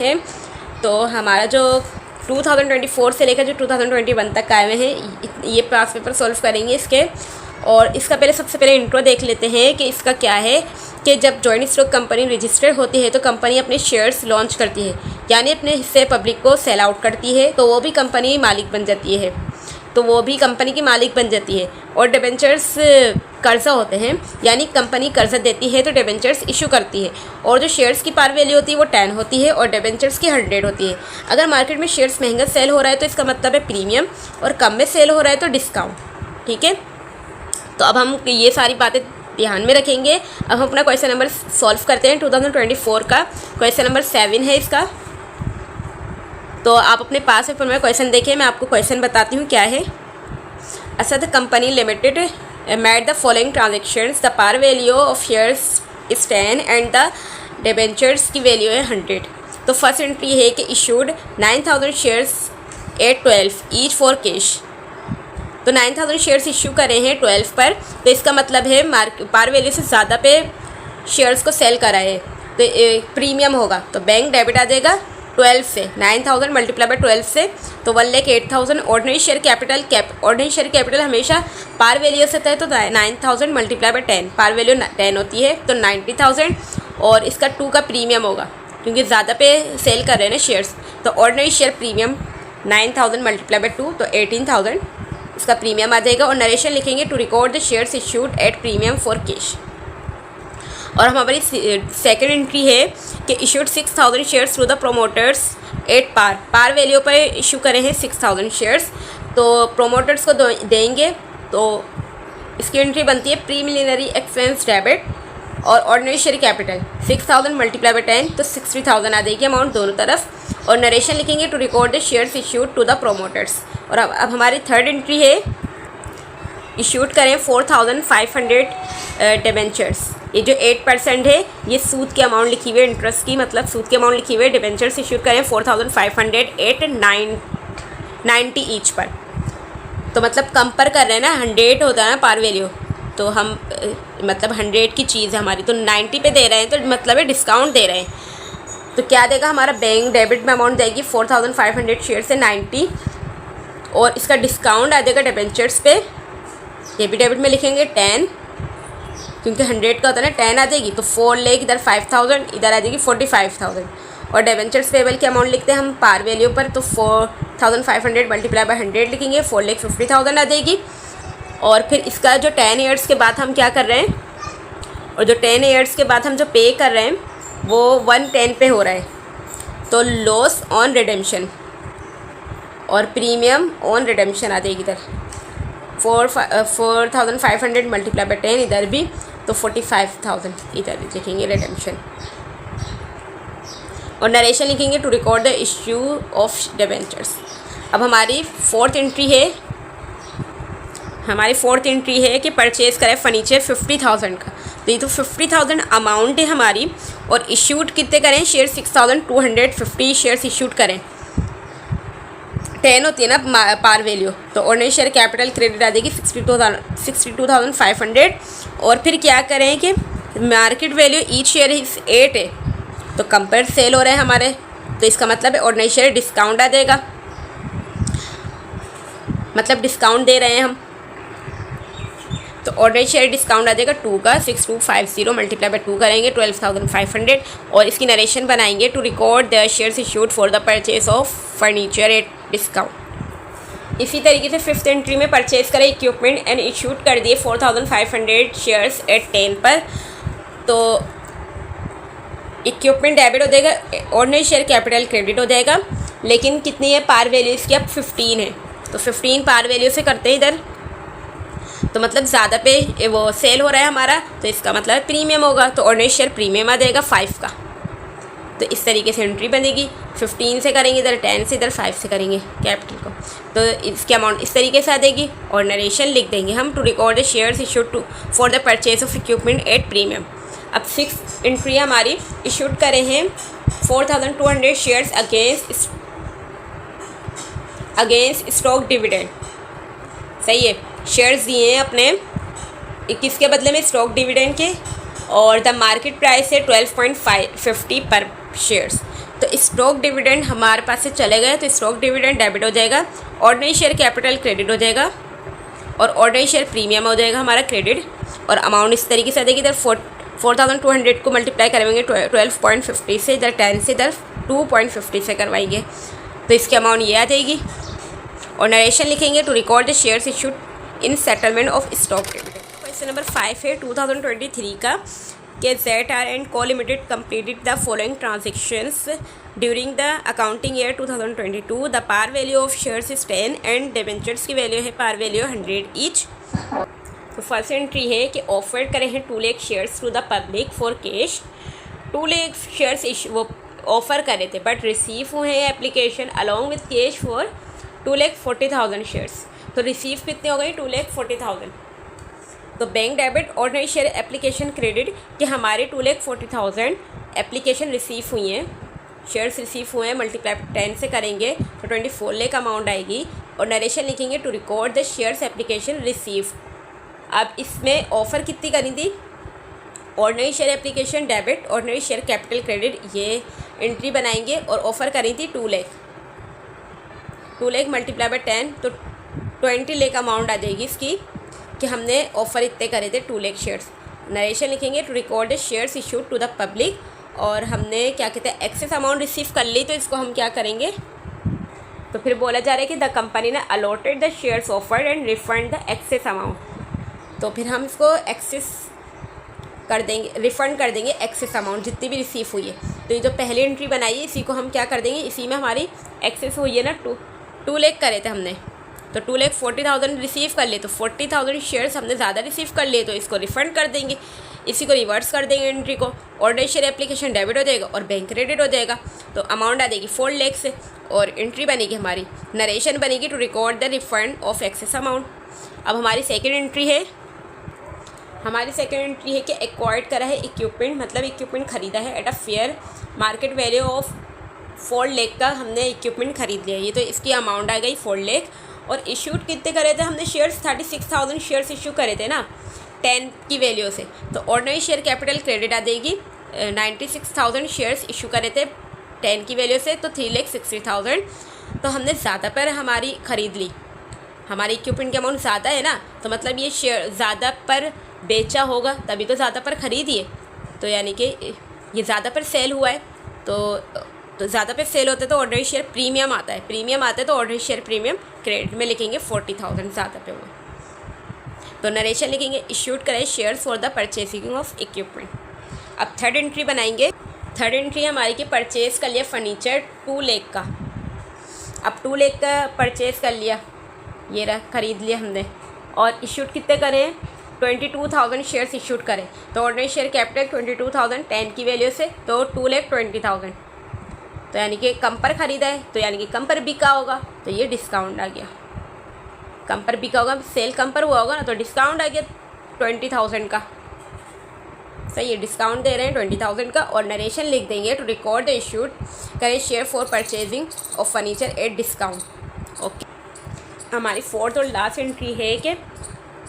है। तो हमारा जो 2024 से लेकर जो 2021 तक आए हुए हैं ये पास पेपर सॉल्व करेंगे इसके। और इसका पहले सबसे पहले इंट्रो देख लेते हैं कि इसका क्या है कि जब जॉइंट स्टॉक कंपनी रजिस्टर्ड होती है तो कंपनी अपने शेयर्स लॉन्च करती है, यानी अपने हिस्से पब्लिक को सेल आउट करती है, तो वो भी कंपनी मालिक बन जाती है, तो वो भी कंपनी की मालिक बन जाती है। और डिबेंचर्स कर्जा होते हैं, यानी कंपनी कर्जा देती है तो डिबेंचर्स इशू करती है। और जो शेयर्स की पार वैल्यू होती है वो 10 होती है और डिबेंचर्स की 100 होती है। अगर मार्केट में शेयर्स महंगा सेल हो रहा है तो इसका मतलब है प्रीमियम, और कम में सेल हो रहा है तो डिस्काउंट। ठीक है, तो अब हम ये सारी बातें ध्यान में रखेंगे। अब हम अपना क्वेश्चन नंबर सॉल्व करते हैं। 2024 का क्वेश्चन नंबर 7 है इसका। तो आप अपने पास पेपर में क्वेश्चन देखिए, मैं आपको क्वेश्चन बताती हूँ क्या है। Asad company limited made the following transactions, the par value of shares is 10 and the debentures की वैल्यू है 100। तो फर्स्ट एंट्री है कि issued 9000 shares at 12 each for cash. तो 9000 शेयर्स इशू करे हैं 12 पर, तो इसका मतलब है पार वैल्यू से ज़्यादा पे शेयर्स को सेल करा है, तो प्रीमियम होगा। तो बैंक डेबिट आ जाएगा 12 से, 9000 मल्टीप्लाई बाय 12 से, तो 1,08,000। ऑर्डिनरी शेयर कैपिटल हमेशा पार वैल्यू से होता है, तो 9000 मल्टीप्लाई बाय 10, पार वैल्यू 10 होती है तो 90,000। और इसका 2 का प्रीमियम होगा क्योंकि ज़्यादा पे सेल कर रहे हैं ना शेयर्स, तो ordinary share premium 9000 multiply by 2 तो 18,000 इसका प्रीमियम आ जाएगा। और नरेशन लिखेंगे to record the shares issued at premium for cash. और हमारी सेकंड एंट्री है कि issued 6000 shares through the promoters at par value पर इशू करे हैं 6000 शेयर्स, तो प्रोमोटर्स को देंगे। तो इसकी एंट्री बनती है प्रीलिमिनरी एक्सपेंस डेबिट और ordinary share capital 6000 multiply by 10 तो 60,000 आ जाएगी अमाउंट दोनों तरफ। और नरेशन लिखेंगे to record the shares issued to the promoters. और अब हमारी थर्ड एंट्री है इशूड करें 4500 डिबेंचर्स। ये जो 8% है ये सूद की अमाउंट लिखी हुई है, इंटरेस्ट की मतलब सूद की अमाउंट लिखी हुई है। डिबेंचर्स इशूड करें 4500 एट 90 ईच पर, तो मतलब कम पर कर रहे हैं ना, 100 होता है ना पार वैल्यू, तो हम मतलब 100 की चीज़ है हमारी, तो 90 पे दे रहे हैं, तो मतलब है डिस्काउंट दे रहे हैं। तो क्या देगा हमारा बैंक डेबिट में अमाउंट देगी 4500 शेयर से 90, और इसका डिस्काउंट आ जाएगा डिबेंचर्स पे, ये भी डेबिट में लिखेंगे 10 क्योंकि 100 का होता है ना, 10 आ जाएगी तो 4 लेक इधर 5000 इधर आ जाएगी 45,000। और डिबेंचर्स पेबल की अमाउंट लिखते हैं हम पार वैल्यू पर, तो 4500 मल्टीप्लाई बाय 100 लिखेंगे, 4 लेक 50,000 आ जाएगी। और फिर इसका जो 10 ईयर्स के बाद हम क्या कर रहे हैं, और जो 10 ईयर्स के बाद हम जो पे कर रहे हैं वो 110 पे हो रहा है, तो लॉस ऑन रिडेम्पशन और प्रीमियम ऑन रिडेम्पशन आ जाएगी इधर 4500 मल्टीप्लाई बाय 10 इधर भी, तो 45,000 इधर लिखेंगे रिडेम्पशन। और नरेशन लिखेंगे to record the issue of debentures. अब हमारी फोर्थ एंट्री है कि परचेज़ करें फर्नीचर 50,000 का, तो ये तो 50,000 अमाउंट है हमारी, और इश्यूड कितने करें शेयर 6250 शेयर्स इश्यूड करें, 10 होती है ना पार वैल्यू, तो ऑर्डिनरी शेयर कैपिटल क्रेडिट आ जाएगी 62,500। और फिर क्या करें कि मार्केट वैल्यू ईच शेयर 8 है, तो कम पर सेल हो रहे हैं हमारे, तो इसका मतलब है ऑर्डिनरी शेयर डिस्काउंट आ जाएगा, मतलब डिस्काउंट दे रहे हैं हम, तो ऑर्डिनरी शेयर डिस्काउंट आ जाएगा 2 का 6250 मल्टीप्लाई बाय 2 करेंगे 12,500। और इसकी नरेशन बनाएंगे to record the shares issued for the purchase of furniture at discount. इसी तरीके से फिफ्थ एंट्री में परचेज करें इक्विपमेंट एंड इशूड कर दिए 4500 शेयर्स एट 10 पर, तो इक्विपमेंट डेबिट हो जाएगा, ऑर्डिनरी शेयर कैपिटल क्रेडिट हो जाएगा, लेकिन कितनी है पार वैल्यू इसकी अब 15 है, तो 15 पार वैल्यू से करते हैं इधर, तो मतलब ज़्यादा पे वो सेल हो रहा है हमारा, तो इसका मतलब प्रीमियम होगा, तो ऑर्डिनरी शेयर प्रीमियम आ जाएगा 5 का। तो इस तरीके से एंट्री बनेगी, 15 से करेंगे इधर 10 से, इधर 5 से करेंगे कैपिटल को, तो इसकी अमाउंट इस तरीके से आ जाएगी। और नरेशन लिख देंगे हम to record the shares issued to for the purchase of equipment at premium. अब 6th एंट्री हमारी इशूड करें हैं 4200 शेयर्स अगेंस्ट स्टॉक डिविडेंड। सही है, शेयर्स दिए हैं अपने किसके बदले में, स्टॉक डिविडेंड के, और द मार्केट प्राइस है 12.50 पर शेयर्स, तो स्टॉक डिविडेंड हमारे पास से चले गए, तो स्टॉक डिविडेंड डेबिट हो जाएगा, ऑर्डिनरी शेयर कैपिटल क्रेडिट हो जाएगा और ऑर्डिनरी शेयर प्रीमियम हो जाएगा हमारा क्रेडिट। और अमाउंट इस तरीके से आ जाएगी, इधर 4200 को मल्टीप्लाई करेंगे 12.50 से, इधर 10 से, इधर 2.50 से करवाएंगे, तो इसकी अमाउंट ये आ जाएगी। और नरेशन लिखेंगे to record the shares issued in settlement of stock dividend. Question number 5 है 2023 का कि ZR and co limited completed the following transactions during the accounting year 2022। The par value of shares is 10 and debentures की value है par value 100 each. तो first entry है कि offer करे हैं 2 lakh shares to the public for cash. 2 lakh shares वो offer करे थे बट रिसीव हुए हैं application along with cash for 2,40,000 shares. तो रिसीव कितने हो गए 2,40,000। तो bank debit ordinary share application credit कि हमारे 2,40,000 एप्लीकेशन रिसीव हुई हैं, शेयर्स रिसीव हुए हैं, मल्टीप्लाई 10 से करेंगे तो 24 लाख अमाउंट आएगी। और नरेशन लिखेंगे to record the shares application receive. अब इसमें ऑफ़र कितनी करी थी, ordinary share application debit ordinary share capital credit, ये एंट्री बनाएंगे और ऑफ़र करी थी 2 लाख। 2 लाख मल्टीप्लाई बाय 10 तो 20 लाख अमाउंट आ जाएगी इसकी कि हमने ऑफ़र इतने करे थे 2 लाख शेयर्स। नरेशन लिखेंगे to record shares issued to the public, और हमने क्या कहते हैं एक्सेस अमाउंट रिसीव कर ली, तो इसको हम क्या करेंगे, तो फिर बोला जा रहा है कि द कंपनी ने allotted the shares offered and refund the excess amount. तो फिर हम इसको एक्सेस कर देंगे, रिफ़ंड कर देंगे एक्सेस अमाउंट जितनी भी रिसीव हुई है। तो ये जो पहली एंट्री बनाई है इसी को हम क्या कर देंगे, इसी में हमारी एक्सेस हुई है ना 2 लाख करे थे हमने, तो 2,40,000 रिसीव कर लिए, तो 40,000 शेयर्स हमने ज़्यादा रिसीव कर लिए, तो इसको रिफ़ंड कर देंगे, इसी को रिवर्स कर देंगे एंट्री को। ऑर्डिनरी शेयर एप्लीकेशन डेबिट हो जाएगा और बैंक क्रेडिट हो जाएगा, तो अमाउंट आ जाएगी 4 लाख से। और एंट्री बनेगी हमारी, नरेशन बनेगी to record the refund of excess amount. अब हमारी सेकेंड एंट्री है, कि एक्वायर्ड करा है इक्विपमेंट, मतलब इक्विपमेंट ख़रीदा है at a fair market value of 4 lakh का हमने इक्विपमेंट ख़रीद लिया, ये तो इसकी अमाउंट आ गई 4 लाख। और इशूड कितने करे थे हमने शेयर्स, 36,000 शेयर्स इशू करे थे ना 10 की वैल्यू से, तो ऑर्डिनरी शेयर कैपिटल क्रेडिट आ जाएगी 96,000 शेयर्स इशू करे थे 10 की वैल्यू से, तो 3,60,000। तो हमने ज़्यादा पर हमारी ख़रीद ली, हमारी इक्विपमेंट की अमाउंट ज़्यादा है ना, तो मतलब ये शेयर ज़्यादा पर बेचा होगा तभी तो ज़्यादा पर ख़रीदिए, तो यानी कि ये ज़्यादा पर सेल हुआ है, तो ज़्यादा पे सेल होते तो ऑर्डिनरी शेयर प्रीमियम आता है, तो ऑर्डिनरी शेयर प्रीमियम क्रेडिट में लिखेंगे 40,000 ज़्यादा पे हुआ। तो नरेशन लिखेंगे इश्यूड करें shares for the purchasing of equipment. अब थर्ड एंट्री बनाएंगे, थर्ड एंट्री हमारी कि परचेज़ कर लिया फर्नीचर 2 लाख का। अब 2 लाख का परचेज़ कर लिया, ये रहा ख़रीद लिया हमने, और इश्यूड कितने करें 22,000 शेयर्स इशूड करें, तो ऑर्डिनरी शेयर कैपिटल 22,000 10 की वैल्यू से, तो 2,20,000, तो यानी कि कम पर ख़रीदा है, तो यानी कि कम पर बिका होगा, तो ये डिस्काउंट आ गया, कम पर बिका होगा, सेल कम पर हुआ होगा ना, तो डिस्काउंट आ गया 20,000 का, सही है, डिस्काउंट दे रहे हैं 20,000 का। और नरेशन लिख देंगे टू रिकॉर्ड द इशूड करें share for purchasing of furniture at discount. Okay, हमारी फोर्थ और लास्ट एंट्री है कि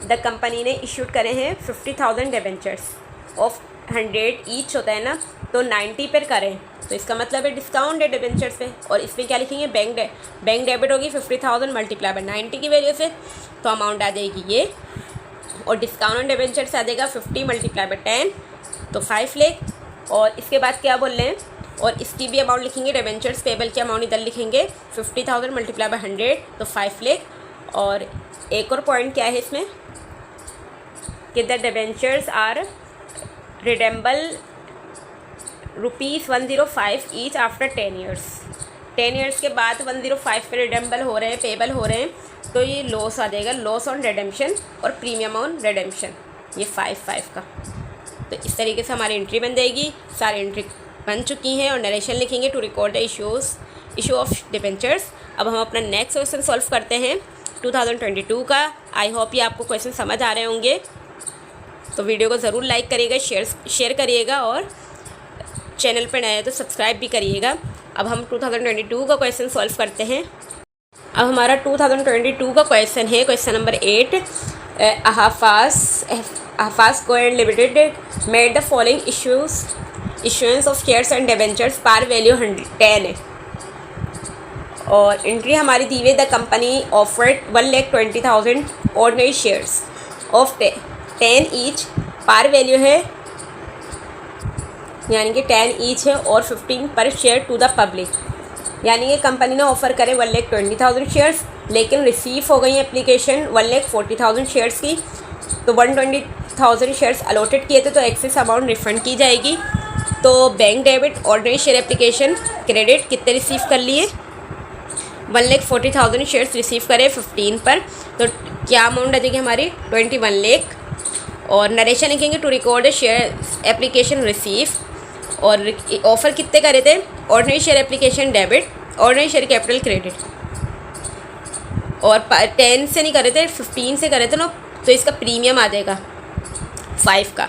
द कंपनी ने इशूड करे हैं 50,000 डिबेंचर्स ऑफ 100 ईच होता है ना, तो 90 पर करें, तो इसका मतलब है डिस्काउंट है डिबेंचर्स पे। और इसमें क्या लिखेंगे, बैंक डेबिट होगी 50,000 मल्टीप्लाई बाय 90 की वैल्यू से, तो अमाउंट आ जाएगी ये, और डिस्काउंट ऑन डिबेंचर्स आ जाएगा 50 मल्टीप्लाई बाय 10, तो 5 लाख। और इसके बाद क्या बोल रहे हैं, और इसकी भी अमाउंट लिखेंगे, डिबेंचर्स पेबल की अमाउंट इधर लिखेंगे 50,000 मल्टीप्लाई बाय 100, तो 5 लाख। और एक और पॉइंट क्या है इसमें कि the debentures are redeemable ₹105 each after 10 years. 10 years के बाद 105 पे रिडेम्बल हो रहे हैं, पेबल हो रहे हैं, तो ये लॉस आ जाएगा, लॉस ऑन रिडेम्पशन और प्रीमियम ऑन रिडेम्पशन, ये 5 का। तो इस तरीके से हमारी एंट्री बन जाएगी, सारी एंट्री बन चुकी हैं। और नरेशन लिखेंगे to record the issue of debentures. अब हम अपना नेक्स्ट क्वेश्चन सॉल्व करते हैं 2022 का। आई होप ये आपको क्वेश्चन समझ आ रहे होंगे, तो वीडियो को ज़रूर लाइक करिएगा, शेयर करिएगा, और चैनल पर नए हैं तो सब्सक्राइब भी करिएगा। अब हम 2022 का क्वेश्चन सॉल्व करते हैं। अब हमारा 2022 का क्वेश्चन है question number 8। Ahfaz co and limited made the following issuance of shares and debentures par value 10 है। और एंट्री हमारी दी हुई, the company offered 1,20,000 ordinary shares of 10 each, par value है यानी कि 10 ईच है और 15 पर शेयर टू द पब्लिक, यानी कि कंपनी ने ऑफ़र करे 1,20,000 शेयर्स, लेकिन रिसीव हो गई एप्लीकेशन 1,40,000 शेयर्स की, तो 120,000 शेयर्स अलॉटेड किए थे, तो एक्सेस अमाउंट रिफ़ंड की जाएगी। तो bank debit ordinary share application credit कितने रिसीव कर लिए, 1,40,000 शेयर्स रिसीव करे 15 पर, तो क्या अमाउंट आ जाएगी हमारी 21 लाख। और नरेशन लिखेंगे to record share application receive, और ऑफ़र कितने करे थे, ordinary share application debit, ordinary share capital credit, और 10 से नहीं करे थे 15 से करे थे ना, तो इसका प्रीमियम आ जाएगा 5 का।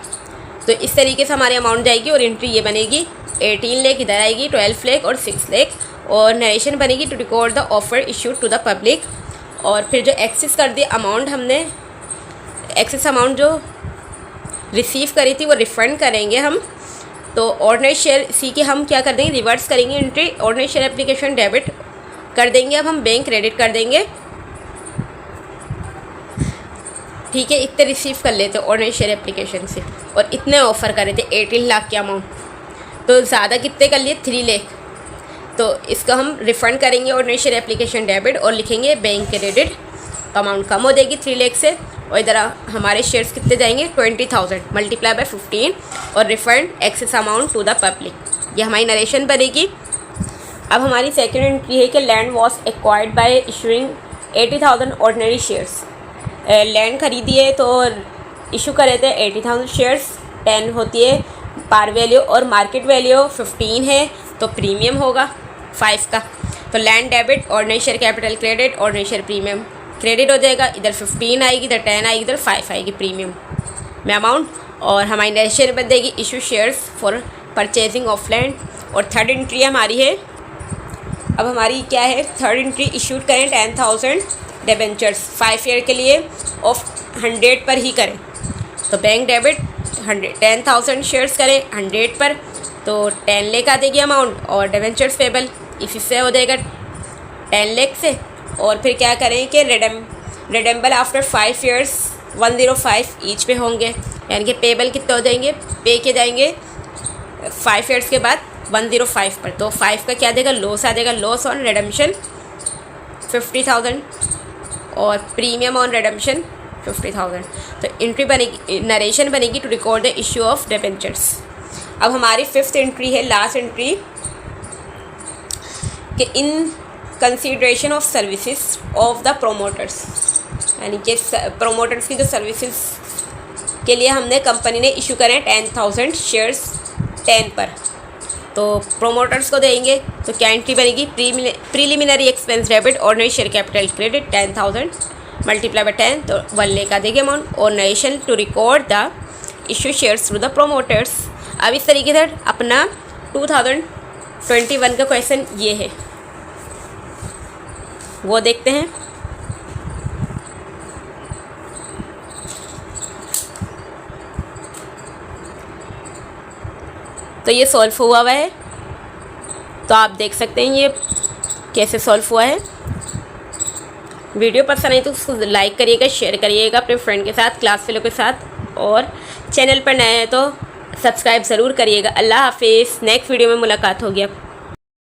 तो इस तरीके से हमारी अमाउंट जाएगी और एंट्री ये बनेगी 18 लाख इधर आएगी, 12 लाख और 6 लाख, और नरेशन बनेगी to record the offer issued to the public. और फिर जो एक्सेस कर दी अमाउंट, हमने एक्सेस अमाउंट जो रिसीव करी थी वो रिफ़ंड करेंगे हम। तो ऑर्डिनरी शेयर इसी की हम क्या कर देंगे, रिवर्स करेंगे entry, ordinary share application debit कर देंगे, अब हम बैंक क्रेडिट कर देंगे। ठीक है, इतने रिसीव कर लेते ऑर्डिनरी शेयर एप्लीकेशन से, और इतने ऑफ़र करे थे 18 लाख के अमाउंट, तो ज़्यादा कितने कर लिए 3 लाख, तो इसका हम रिफ़ंड करेंगे ऑर्डिनरी शेयर एप्लीकेशन डेबिट और लिखेंगे बैंक क्रेडिट, तो अमाउंट कम हो जाएगी 3 लाख से, और इधर हमारे शेयर्स कितने जाएंगे 20,000 मल्टीप्लाई बाय 15 और refund excess amount to the public, ये हमारी नरेशन बनेगी। अब हमारी सेकंड एंट्री है कि land was acquired by issuing 80,000 ordinary shares, land खरीदी है तो इशू करे थे 80,000 शेयर्स, 10 होती है पार वैल्यू और मार्केट वैल्यू 15 है, तो प्रीमियम होगा 5 का। तो land debit, ordinary share capital credit, ordinary share premium credit हो जाएगा, इधर 15 आएगी, इधर 10 आएगी, इधर 5 आएगी प्रीमियम में अमाउंट, और हमारी नरेशन बन देगी issue shares for purchasing of land. और थर्ड एंट्री हमारी है, अब हमारी क्या है, थर्ड एंट्री इशूड करें 10,000 डिबेंचर्स 5 ईयर के लिए ऑफ 100 पर ही करें, तो बैंक डेबिट 10,000 शेयर्स करें 100 पर, तो 10 लाख आ देगी अमाउंट, और डिबेंचर्स पेबल इसी से हो जाएगा 10 लाख से। और फिर क्या करें कि रिडेम्बल आफ्टर 5 ईयर्स 105 ईच पे होंगे, यानी कि पेबल कितने हो जाएंगे, पे के जाएंगे 5 ईयर्स के बाद 105 पर, तो 5 का क्या देगा, लॉस आ जाएगा, लॉस ऑन रिडेम्पशन 50,000 और प्रीमियम ऑन रिडेम्पशन 50,000। तो एंट्री बनेगी, नरेशन बनेगी to record the issue of debentures. अब हमारी फिफ्थ एंट्री है, लास्ट एंट्री, कि in consideration of services of the promoters, यानी कि प्रोमोटर्स की जो सर्विसेज के लिए हमने कंपनी ने इशू करें 10,000 शेयर्स 10 पर, तो प्रोमोटर्स को देंगे, तो क्या एंट्री बनेगी, preliminary expense debit, ordinary share capital credit 10,000 multiply by 10, तो 1 लाख का देगी अमाउंट, और narration to record the issue shares to the promoters. अब इस तरीके से अपना 2021 का क्वेश्चन ये है, वो देखते हैं। तो ये सॉल्व हुआ है, तो आप देख सकते हैं ये कैसे सॉल्व हुआ है। वीडियो पसंद आई तो उसको लाइक करिएगा, शेयर करिएगा अपने फ्रेंड के साथ, क्लास फेलो के साथ, और चैनल पर नए हैं तो सब्सक्राइब ज़रूर करिएगा। अल्लाह हाफिज़, नेक्स्ट वीडियो में मुलाकात होगी।